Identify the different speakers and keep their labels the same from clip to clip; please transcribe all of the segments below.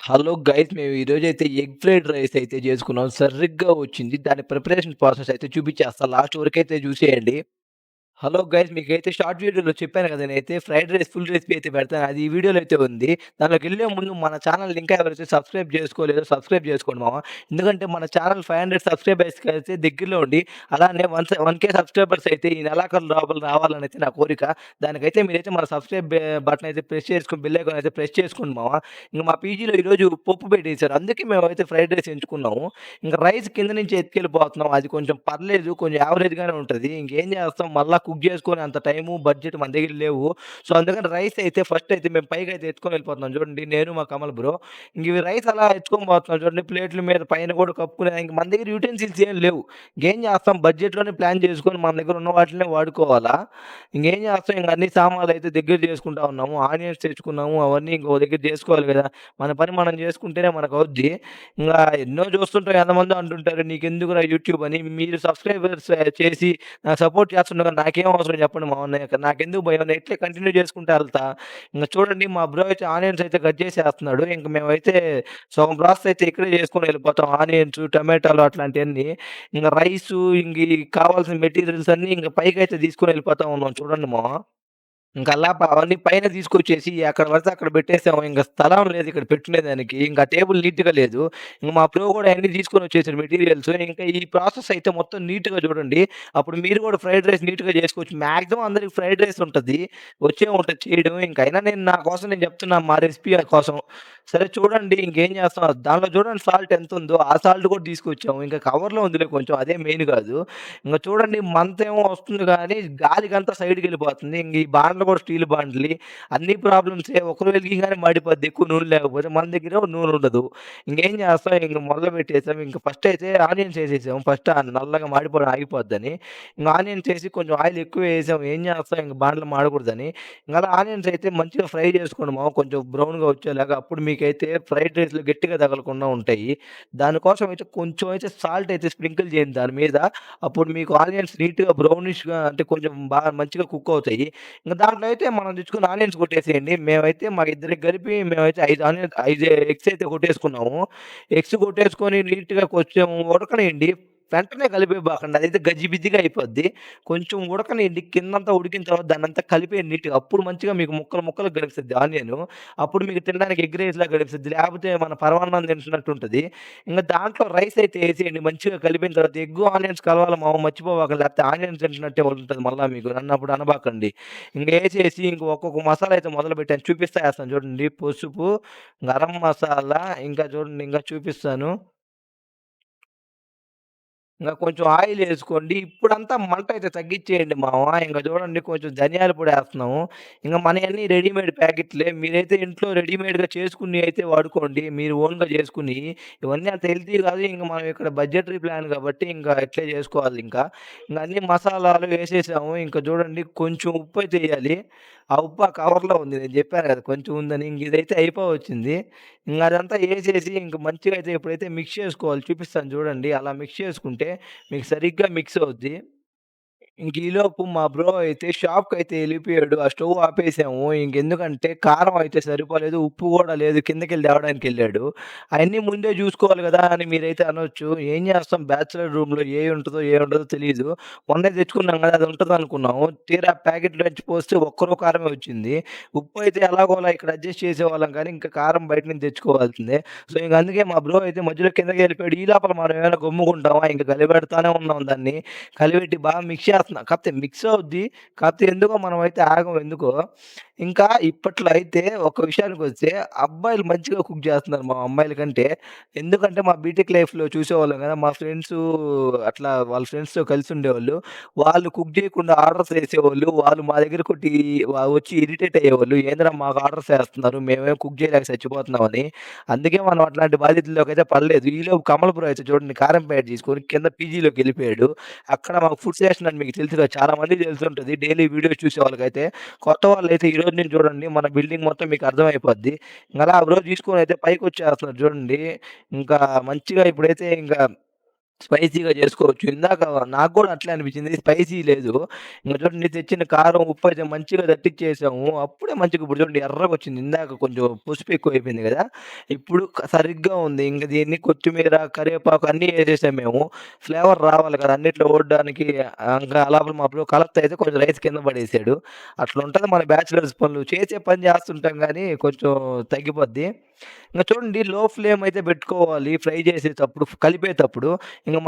Speaker 1: Hello guys మేము ఈరోజైతే egg fried rice అయితే చేసుకున్నాం. సరిగ్గా వచ్చింది. దాని ప్రిపరేషన్ ప్రాసెస్ అయితే చూపించేస్తా. లాస్ట్ వరకైతే చూసేయండి. హలో గైస్ మీకైతే షార్ట్ వీడియోలో చెప్పాను కదా! నేనైతే ఫ్రైడ్ రైస్ ఫుల్ రెసిపీ అయితే పెడతాను. అది ఈ వీడియోలో అయితే ఉంది. దాంట్లోకెళ్ళే ముందు మన ఛానెల్‌ని ఇంకా ఎవరైతే సబ్స్క్రైబ్ చేసుకోలేదో సబ్స్క్రైబ్ చేసుకోండి మామ. ఎందుకంటే మన ఛానెల్ 500 సబ్స్క్రైబర్స్‌కి అయితే దగ్గరలో ఉండి అలానే 1K సబ్స్క్రైబర్స్ అయితే ఈ నెలాఖరు లోపల రావాలనైతే నా కోరిక. దానికైతే మీరైతే మన సబ్స్క్రైబ్ బటన్ అయితే ప్రెస్ చేసుకొని బెల్ ఐకాన్ అయితే ప్రెస్ చేసుకోండి మామ. ఇంక మా పీజీలో ఈరోజు పప్పు పెట్టేసారు. అందుకే మేమైతే ఫ్రైడ్ రైస్ ఎంచుకున్నాము. ఇంక రైస్ కింద నుంచి ఎత్తుకెళ్ళిపోతున్నాం. అది కొంచెం పర్లేదు. కొంచెం యావరేజ్‌గానే ఉంటది. ఇంకేం చేస్తాం మళ్ళా కుక్ చేసుకునే అంత టైము, బడ్జెట్ మన దగ్గర లేవు. సో, అందుకని రైస్ అయితే ఫస్ట్ అయితే మేము పైకైతే ఎత్తుకొని వెళ్ళిపోతున్నాం చూడండి. నేను మా కమల్ బ్రో. ఇంక ఇవి రైస్ అలా ఎత్తుకొని పోతున్నాం చూడండి. ప్లేట్ల మీద పైన కూడా కప్పుకునే ఇంక మన దగ్గర యుటెన్సిల్స్ ఏం లేవు. ఇంకేం చేస్తాం బడ్జెట్‌లోనే ప్లాన్ చేసుకొని మన దగ్గర ఉన్న వాటిలనే వాడుకోవాలా. ఇంకేం చేస్తాం ఇంక అన్ని సామాన్లయితే దగ్గర చేసుకుంటా ఉన్నాము. ఆనియన్స్ తెచ్చుకున్నాము. అవన్నీ ఇంకో దగ్గర చేసుకోవాలి కదా! మన పని మనం చేసుకుంటేనే మనకవుద్ది. ఇంగా ఎన్నో చూస్తుంటాం ఎంతమందో అంటుంటారు, "నీకెందుకురా యూట్యూబ్" అని. మీరు సబ్‌స్క్రైబర్స్ చేసి నాకు సపోర్ట్ చేస్తుండగా నాకేం అవసరం చెప్పండి మామ. నాకెందుకు భయం? నేను ఇట్లే కంటిన్యూ చేసుకుంటా ఎళ్తా. ఇంక చూడండి మా బ్రో అయితే ఆనియన్స్ అయితే కట్ చేసేస్తున్నాడు. ఇంక మేమైతే సగం ప్రాసెస్ అయితే ఇక్కడే చేసుకొని ఎళ్ళిపోతాం. ఆనియన్స్, టమాటాలు అట్లాంటియన్నీ. ఇంగ రైసు ఇంక ఈ కావాల్సిన మెటీరియల్స్ అన్నీ ఇంక పైకైతే తీసుకొని ఎళ్ళిపోతా ఉన్నాం చూడండి మామ. అవన్నీ పైన తీసుకొచ్చేసి ఎక్కడ పడితే అక్కడ పెట్టేసాము. ఇంక స్థలం లేదు ఇక్కడ పెట్టుకునేదానికి. ఇంక టేబుల్ నీట్‌గా లేదు. ఇంక మా బ్రో గూడా అయన్నీ తీసుకొనొచ్చేసాడు మెటీరియల్స్. ఇంకా ఈ ప్రాసెస్ అయితే మొత్తం నీట్‌గా చూడండి. అప్పుడు మీరు గూడా ఫ్రైడ్ రైస్ నీట్‌గా చేసుకోవచ్చు. మాక్సిమం అందరికి ఫ్రైడ్ రైస్ ఉంటది. వచ్చే ఉంటది చేయడం. ఇంకైనా నేను నా కోసం నేను చెప్తున్నా మా రెసిపీ కోసం. సరే చూడండి ఇంకేం చేస్తాం దాంట్లో చూడండి సాల్ట్ ఎంతుందో ఆ సాల్ట్ కూడా తీసుకొచ్చాము. ఇంక కవర్‌లో ఉందిలే కొంచెం అదే మెయిన్ కాదు. ఇంగ చూడండి మంతేమో వస్తుంది గానీ, గాలికంతా సైడ్‌కెళ్ళిపోతుంది. ఇంగ ఈ బాండలు కూడా స్టీల్ బాండలి. అన్ని ప్రాబ్లమ్సే. ఒకరు వెలిగింగానే మాడిపోద్ది ఎక్కువ నూనె లేకపోతే. మన దగ్గరేమో నూనె ఉండదు. ఇంగేం చేస్తాం ఇంక మొదలుపెట్టేసాం. ఇంక ఫస్ట్ అయితే ఆనియన్స్ ఏసేసాం. ఫస్ట్ ఆ నల్లగా మాడిపోవడం ఆగిపోద్దని. ఇంగ ఆనియన్స్ ఏసి కొంచెం ఆయిల్ ఎక్కువే ఏసాం. ఏం చేస్తాం ఇంక బాండలు మాడకూడదని. ఇంగ అలా ఆనియన్స్ అయితే మంచిగా ఫ్రై చేసుకోండి మామ. కొంచెం బ్రౌన్‌గా వచ్చేలాగా. అప్పుడు మీకైతే ఫ్రైడ్ రైస్‌లో గట్టిగా తగలకుండా ఉంటాయి. దానికోసం అయితే కొంచెం అయితే సాల్ట్ అయితే స్ప్రింకిల్ చేయండి దాని మీద. అప్పుడు మీకు ఆనియన్స్ నీట్‌గా బ్రౌనిష్‌గా అంటే కొంచెం బాగా మంచిగా కుక్ అవుతాయి. ఇంక దాంట్లో అయితే మనం తెచ్చుకున్న ఆనియన్స్ కొట్టేసేయండి. మేమైతే మా ఇద్దరికి కలిపి మేమైతే 5 ఎగ్స్ అయితే కొట్టేసుకున్నాము. ఎగ్స్ కొట్టేసుకొని నీట్‌గా కొంచెం ఉడకనియండి. వెంటనే కలిపేయబాకండి. అదైతే గజిబిజిగా అయిపోద్ది. కొంచెం ఉడకనియండి. కిందంతా ఉడికిన తర్వాత దాన్నంతా కలిపేయండి నీట్‌గా. అప్పుడు మంచిగా మీకు ముక్కలు ముక్కలుగా కనిపిస్తది ఆనియను. అప్పుడు మీకు తినడానికి ఎగ్ రైస్‌లాగా కనిపిస్తది. లేకపోతే మన పరమాన్నం తింటున్నట్టు ఉంటది. ఇంగ దాంట్లో రైస్ అయితే ఏసేయండి. మంచిగా కలిపిన తర్వాత ఎగ్గు, ఆనియన్స్ కలవాలి మామ మర్చిపోమాకండి. లేకపోతే ఆనియన్స్ తింటున్నట్టే ఉంటది మళ్ళా మీకు. నన్నప్పుడు అనబాకండి. ఇంగేసేసి ఇంక ఒక్కొక్క మసాలా అయితే మొదలుపెట్టాను. చూపిస్తా ఏస్తాను చూడండి. పసుపు, గరం మసాలా ఇంకా చూడండి ఇంకా చూపిస్తాను. ఇంగ కొంచెం ఆయిలేసుకోండి. ఇప్పుడంతా మంటయితే తగ్గిచ్చేయండి మామ. ఇంగ చూడండి కొంచెం ధనియాల పొడేస్తున్నాము. ఇంగ మనయన్నీ రెడీమేడ్ ప్యాకెట్లే. మీరైతే ఇంట్లో రెడీమేడ్‌గా చేసుకున్నయి అయితే వాడుకోండి. మీరు ఓన్‌గా చేసుకునియి. ఇవన్నీ అంత హెల్తీ గాదు. ఇంక మనం ఇక్కడ బడ్జెటరీ ప్లాన్ గాబట్టి ఇంక ఇట్లే జేసుకోవాలింకా. ఇంగ అన్ని మసాలాలు వేసేసాము. ఇంక చూడండి కొంచెం ఉప్పయితే ఎయ్యాలి. ఆ ఉప్పు ఆ కవర్‌లో ఉంది. నేను జెప్పాను గదా! కొంచెం ఉందని. ఇంక ఇదైతే అయిపోవచ్చింది. ఇంగ అదంతా ఏసేసి ఇంక మంచిగా అయితే ఇప్పుడైతే మిక్స్ చేసుకోవాలి. చూపిస్తాను చూడండి. అలా మిక్స్ చేసుకుంటే మీకు సరిగ్గా మిక్స్ అవుద్ది. ఇంక ఈలోపు మా బ్రో అయితే షాప్‌కయితే ఎళ్ళిపోయాడు. ఆ స్టవ్ ఆపేసాము. ఇంకెందుకంటే కారం అయితే సరిపోలేదు. ఉప్పు గూడా లేదు. కిందకెళ్ళి తేవడానికెళ్ళాడు. అయన్నీ ముందే జూసుకోవాలి గదా! అని మీరైతే అనొచ్చు. ఏం జేస్తాం బ్యాచిలర్ రూమ్‌లో ఏముంటదో తెలీదు. మొన్నే తెచ్చుకున్నాం గదా! అది ఉంటదనుకున్నాము. తీరా ప్యాకెట్‌లో నుంచి పోస్తే ఒక్కరో కారమే వచ్చింది. ఉప్పు అయితే ఎలాగోలా ఇక్కడ అడ్జస్ట్ చేసేవాళ్ళం కానీ, ఇంకా కారం బయట నుంచి తెచ్చుకోవాల్సిందే. సో, ఇంక అందుకే మా బ్రో అయితే మధ్యలో కిందకెళ్ళిపోయాడు. ఈ లోపల మనం ఏమైనా గమ్ముగుంటామా? ఇంక కలిపెడతానే ఉన్నాం దాన్ని. కలిపెట్టి బాగా మిక్స్ చేస్తున్నా. కాపోతే మిక్స్ అవుద్ది. కాపోతే ఎందుకో మనమైతే ఆగం ఎందుకో. ఇంకా ఇప్పట్లో అయితే ఒక విషయానికొస్తే అబ్బాయిలు మంచిగా కుక్ చేస్తున్నారు మా అమ్మాయిల కంటే. ఎందుకంటే మా బీటెక్ లైఫ్‌లో చూసేవాళ్ళం కదా! మా ఫ్రెండ్సు అట్లా వాళ్ళ ఫ్రెండ్స్‌తో కలిసుండేవాళ్ళు. వాళ్ళు కుక్ చేయకుండా ఆర్డర్స్ ఏసేవాళ్ళు. వాళ్ళు మా దగ్గరకొచ్చి వచ్చి ఇరిటేట్ అయ్యేవాళ్ళు. ఏందిరా మాకు ఆర్డర్స్ ఏస్తున్నారు. మేమేమో కుక్ చేయలేక చచ్చిపోతున్నామని. అందుకే మనం అట్లాంటి బాధ్యతల్లోకైతే పడలేదు. ఈలోపు కమల్ బ్రో అయితే చూడండి కారం ప్యాకెట్ తీసుకొని కింద పీజీలోకెళ్ళిపోయాడు. అక్కడ మాకు ఫుడ్ స్టేషన్ అని మీకు తెలుసు కదా! చాలా మందికి తెలిసుంటది. డైలీ వీడియోస్ చూసే వాళ్ళకైతే. కొత్త వాళ్ళైతే ఈరోజు నుంచి చూడండి మన బిల్డింగ్ మొత్తం మీకు అర్థమైపోద్ది. ఇంగలా ఆ బ్రో తీసుకొనైతే పైకొచ్చేస్తున్నాడు చూడండి. ఇంకా మంచిగా ఇప్పుడైతే ఇంకా స్పైసీగా జేసుకోవచ్చు. ఇందాక నాకు గూడా అట్లే అనిపించింది. స్పైసీ లేదు. ఇంక చూడండి తెచ్చిన కారం, ఉప్పయితే మంచిగా దట్టిచ్చేసాము. అప్పుడే మంచిగా ఇప్పుడు చూడండి ఎర్రగొచ్చింది. ఇందాక కొంచెం పసుపు ఎక్కువైపోయింది గదా! ఇప్పుడు సరిగ్గా ఉంది. ఇంక దీన్ని కొత్తిమీర, కరివేపాకు అన్నీ యేసేసాం మేము. ఫ్లేవర్ రావాలి కదా! అన్నిట్లో ఓడడానికి ఇంకా అలాపల మా బ్రో కలత అయితే కొంచెం రైస్ కింద పడేసాడు. అట్లుంటది మన బ్యాచిలర్స్ పనులు. చేసే పని జేస్తుంటాం గానీ కొంచెం తగ్గిపోద్ది. ఇంక చూడండి లో ఫ్లేమ్ అయితే పెట్టుకోవాలి ఫ్రై చేసేటప్పుడు, కలిపేటప్పుడు. ఇంక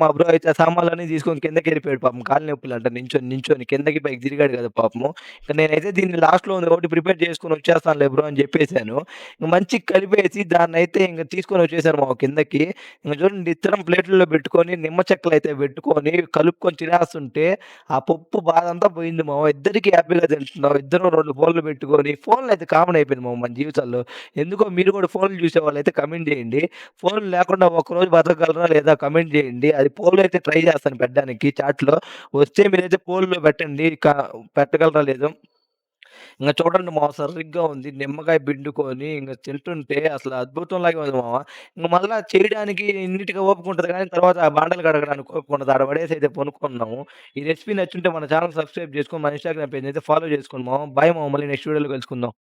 Speaker 1: మా బ్రో అయితే ఆ సామాన్లన్నీ తీసుకొని కిందకెళ్ళిపోయాడు పాపం. కాళ్ళు నొప్పులంట నించొని కిందకి పైకి తిరిగాడు కదా పాపము. ఇంక నేనైతే దీన్ని లాస్ట్‌లో ఒకటి ప్రిపేర్ చేసుకొని వచ్చేస్తానులే బ్రో అని చెప్పేసాను. ఇంక మంచిగా కలిపేసి దాన్నయితే ఇంక తీసుకొనొచ్చేసాను మామ కిందకి. ఇంక చూడండి ఇద్దరం ప్లేట్‌లలో పెట్టుకొని నిమ్మ చెక్కలయితే పెట్టుకొని కలుపుకొని తినేస్తుంటే ఆ పప్పు బాధంతా పోయింది మామ. ఇద్దరికీ హ్యాపీగా తింటున్నాం. ఇద్దరం 2 ఫోన్లు పెట్టుకొని ఫోన్‌లయితే కామన్ అయిపోయింది మామ మన జీవితాల్లో. ఎందుకో మీరు కూడా ఫోన్‌లు చూసేవాళ్ళైతే కామెంట్ చేయండి. ఫోన్ లేకుండా ఒక్కరోజు బతకగలరా లేదా కామెంట్ జేయండి. అది పోల్‌లో అయితే ట్రై చేస్తాను పెట్టడానికి చాట్‌లో. వస్తే మీరైతే పోల్‌లో పెట్టండి. పెట్టగలరా లేదో. ఇంగ చూడండి మామ సరిగ్గా ఉంది. నిమ్మకాయ పిండుకొని ఇంగ తింటుంటే అసలు అద్భుతంలాగే ఉంది మామ. ఇంగ మళ్ళా చేయడానికి ఇన్నిటికి ఓపిక ఉంటది గానీ తర్వాత ఆ బాండలు కడగడానికి ఓపిక ఉండదు. ఆడ పడేసి అయితే పనుకున్నాము. ఈ రెసిపీ నచ్చుంటే మన ఛానెల్ సబ్స్క్రైబ్ చేసుకొని మన ఇన్‌స్టాగ్రామ్ పేజ్‌ని అయితే ఫాలో చేసుకోండి మామ. బాయ్ మామ. మళ్ళీ నెక్స్ట్ వీడియోలో కలుసుకుందాం.